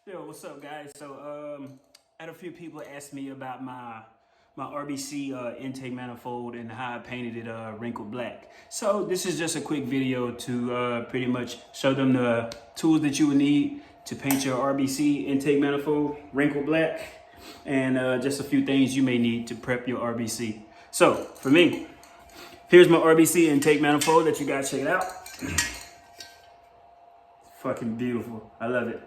Yo, what's up, guys? So, I had a few people ask me about my RBC intake manifold and how I painted it Wrinkle black. So this is just a quick video to pretty much show them the tools that you would need to paint your RBC intake manifold Wrinkle black, and just a few things you may need to prep your RBC. So for me, here's my RBC intake manifold that you guys check it out. Fucking beautiful. I love it.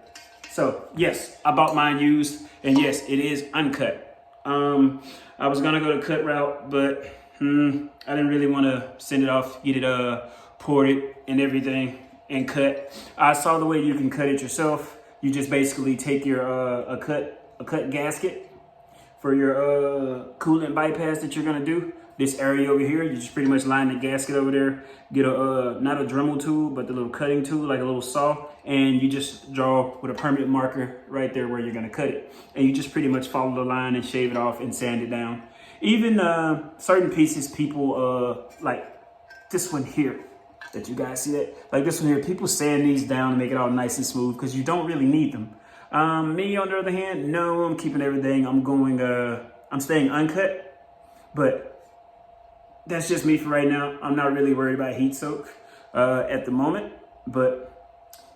So yes, I bought mine used, and yes, it is uncut. I was gonna go the cut route, but I didn't really want to send it off, get it ported and everything, and cut. I saw the way you can cut it yourself. You just basically take your a cut gasket for your coolant bypass that you're gonna do. This area over here, you just pretty much line the gasket over there, get a not a Dremel tool, but the little cutting tool, like a little saw, and you just draw with a permanent marker right there where you're gonna cut it. And you just pretty much follow the line and shave it off and sand it down. Even certain pieces, people like this one here, that you guys see that? Like this one here, people sand these down and make it all nice and smooth because you don't really need them. Me, on the other hand, no, I'm keeping everything. I'm staying uncut, but that's just me for right now. I'm not really worried about heat soak at the moment, but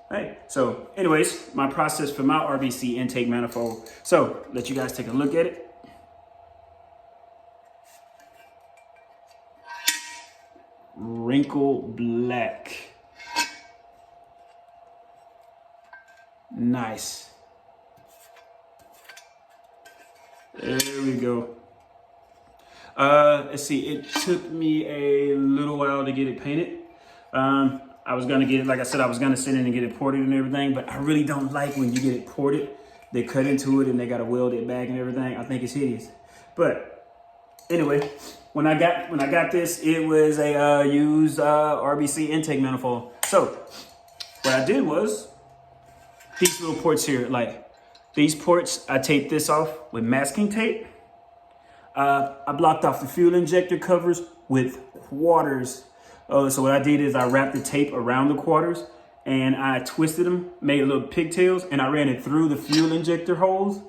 hey. So anyways, my process for my RBC intake manifold. So let you guys take a look at it. Wrinkle black. Nice. There we go. Let's see, it took me a little while to get it painted. I was gonna get it, like I said, I was gonna send it and get it ported and everything, but I really don't like when you get it ported. They cut into it and they gotta weld it back and everything. I think it's hideous. But anyway, when I got this, it was a used RBC intake manifold. So what I did was these little ports here, like these ports, I taped this off with masking tape. I blocked off the fuel injector covers with quarters. So what I did is I wrapped the tape around the quarters and I twisted them, made little pigtails, and I ran it through the fuel injector holes.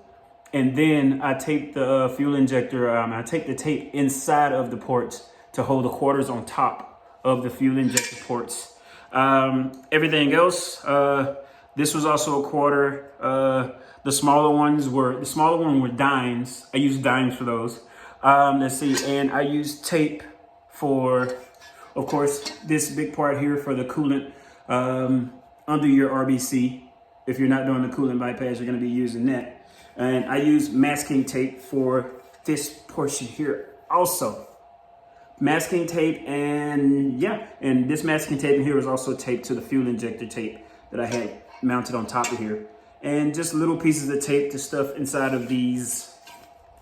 And then I taped the fuel injector, I taped the tape inside of the ports to hold the quarters on top of the fuel injector ports. Everything else, this was also a quarter. The smaller one were dimes. I used dimes for those. Let's see, and I used tape for, of course, this big part here for the coolant under your RBC. If you're not doing the coolant bypass, you're going to be using that. And I used masking tape for this portion here also. Masking tape, and yeah, and this masking tape in here was also taped to the fuel injector tape that I had mounted on top of here. And just little pieces of tape to stuff inside of these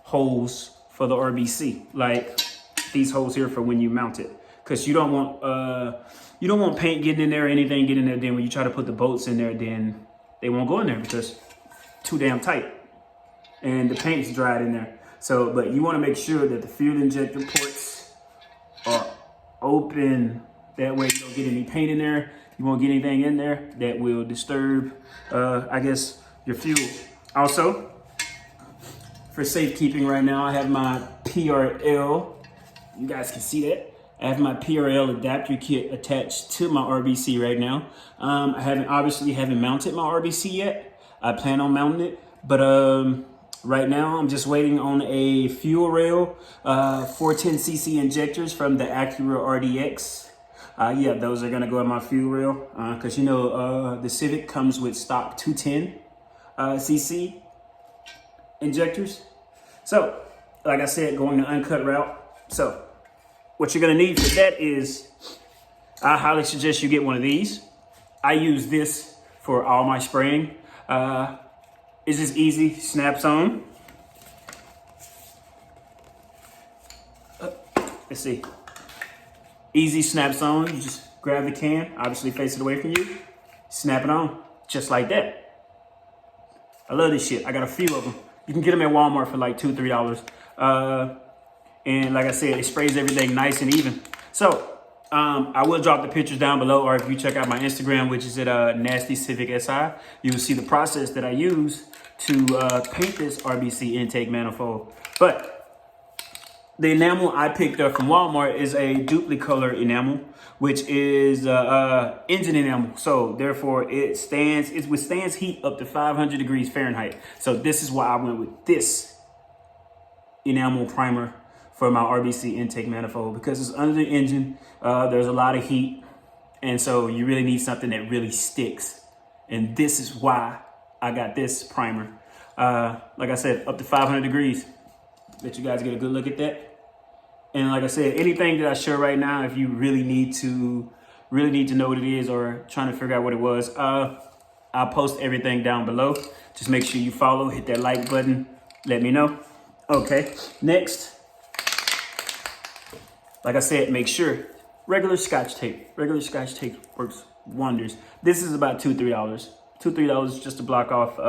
holes for the RBC, like these holes here for when you mount it, because you don't want paint getting in there or anything getting in there. Then when you try to put the bolts in there, then they won't go in there because it's too damn tight and the paint's dried in there. So, but you want to make sure that the fuel injector ports are open. That way you don't get any paint in there. You won't get anything in there that will disturb, I guess, your fuel. Also, for safekeeping right now, I have my PRL. You guys can see that. I have my PRL adapter kit attached to my RBC right now. I obviously haven't mounted my RBC yet. I plan on mounting it, but right now I'm just waiting on a fuel rail, 410cc injectors from the Acura RDX. Yeah, those are gonna go in my fuel rail because you know the Civic comes with stock 210 cc injectors. So, like I said, going the uncut route. So, what you're gonna need for that is, I highly suggest you get one of these. I use this for all my spraying. It's just easy, snaps on. Let's see. Easy, snaps on. You just grab the can, obviously face it away from you, snap it on, just like that. I love this shit. I got a few of them. You can get them at Walmart for like $2 or $3. And like I said, it sprays everything nice and even. So I will drop the pictures down below, or if you check out my Instagram, which is at Nasty Civic SI, you will see the process that I use to paint this RBC intake manifold. But the enamel I picked up from Walmart is a duplicolor enamel, which is engine enamel. So therefore it withstands heat up to 500 degrees Fahrenheit. So this is why I went with this enamel primer for my RBC intake manifold, because it's under the engine. There's a lot of heat. And so you really need something that really sticks. And this is why I got this primer. Like I said, up to 500 degrees. Let you guys get a good look at that. And like I said, anything that I show right now, if you really need to know what it is or trying to figure out what it was, I'll post everything down below. Just make sure you follow, hit that like button, let me know. Okay, next, like I said, make sure regular Scotch tape. Regular Scotch tape works wonders. This is about $2-3. $2-3 just to block off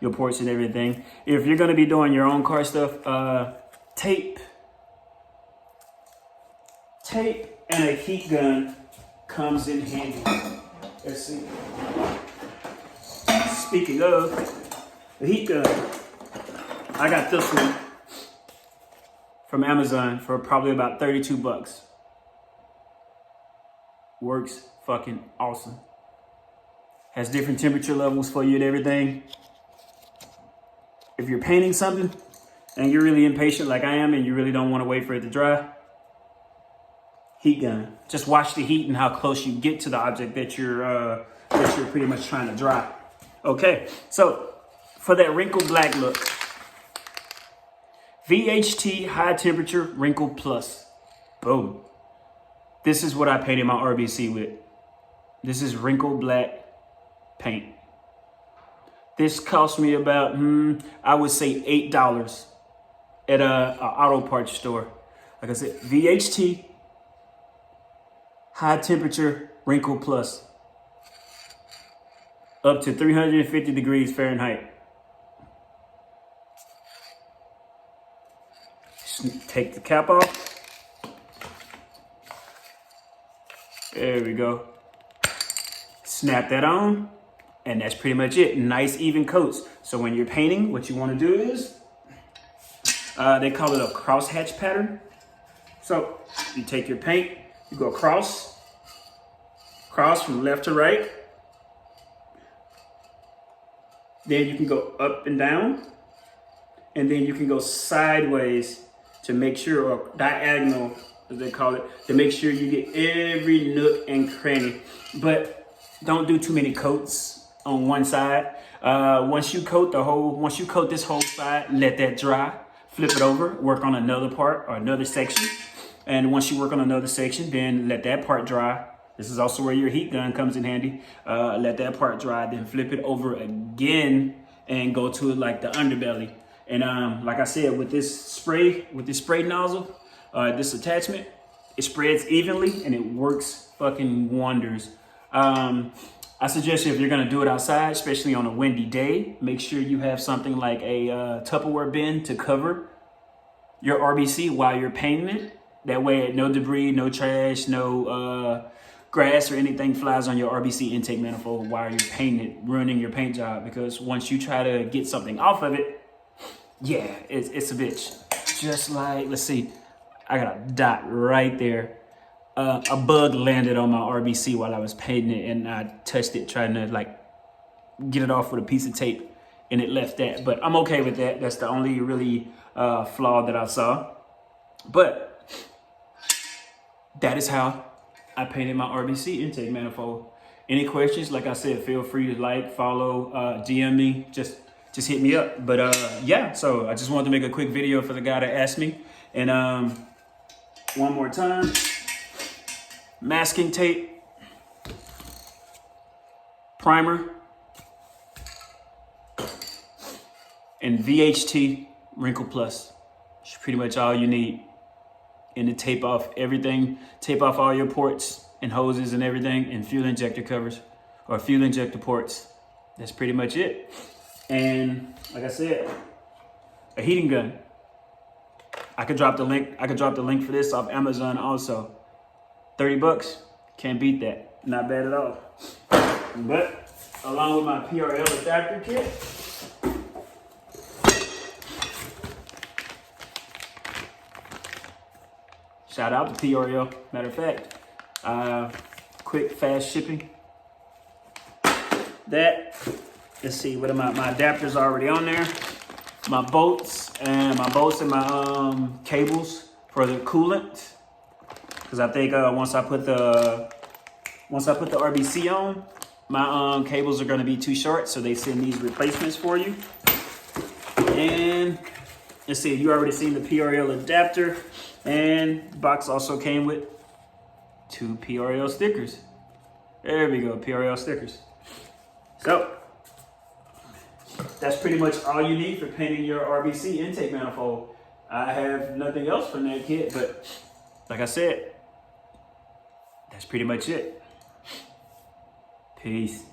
your ports and everything. If you're gonna be doing your own car stuff, tape and a heat gun comes in handy. Let's see. Speaking of the heat gun, I got this one from Amazon for probably about 32 bucks. Works fucking awesome. Has different temperature levels for you and everything. If you're painting something and you're really impatient like I am and you really don't want to wait for it to dry, heat gun. Just watch the heat and how close you get to the object that you're pretty much trying to dry. Okay, so for that wrinkle black look, VHT high temperature wrinkle plus. Boom. This is what I painted my RBC with. This is wrinkle black paint. This cost me about, I would say $8 at a auto parts store. Like I said, VHT high temperature wrinkle plus, up to 350 degrees Fahrenheit. Just take the cap off. There we go. Snap that on, and that's pretty much it. Nice even coats. So when you're painting, what you want to do is, they call it a crosshatch pattern. So you take your paint, you go cross from left to right. Then you can go up and down, and then you can go sideways to make sure, or diagonal as they call it, to make sure you get every nook and cranny. But don't do too many coats on one side. Once you coat this whole side, let that dry, flip it over, work on another part or another section. And once you work on another section, then let that part dry. This is also where your heat gun comes in handy. Let that part dry, then flip it over again and go to it like the underbelly. And like I said, with this spray nozzle, this attachment, it spreads evenly and it works fucking wonders. I suggest if you're gonna do it outside, especially on a windy day, make sure you have something like a Tupperware bin to cover your RBC while you're painting it. That way, no debris, no trash, no grass or anything flies on your RBC intake manifold while you're painting it, ruining your paint job. Because once you try to get something off of it, yeah, it's a bitch. Just like, let's see, I got a dot right there. A bug landed on my RBC while I was painting it, and I touched it trying to like get it off with a piece of tape, and it left that. But I'm okay with that. That's the only really flaw that I saw. But that is how I painted my RBC intake manifold. Any questions? Like I said, feel free to like, follow, DM me. Just hit me up. But yeah, so I just wanted to make a quick video for the guy that asked me. And one more time, masking tape, primer, and VHT Wrinkle Plus. It's pretty much all you need. And to tape off everything, tape off all your ports and hoses and everything, and fuel injector covers or fuel injector ports. That's pretty much it. And like I said, a heating gun. I could drop the link for this off Amazon also. 30 bucks. Can't beat that. Not bad at all. But along with my PRL adapter kit, shout out to PRL. Matter of fact, quick, fast shipping. That, let's see, what am I? My adapter's already on there. My bolts and my cables for the coolant. Because I think once I put the RBC on, my cables are going to be too short, so they send these replacements for you. And let's see, you already seen the PRL adapter, and the box also came with 2 PRL stickers. There we go, PRL stickers. So that's pretty much all you need for painting your RBC intake manifold. I have nothing else from that kit, but like I said, that's pretty much it. Peace.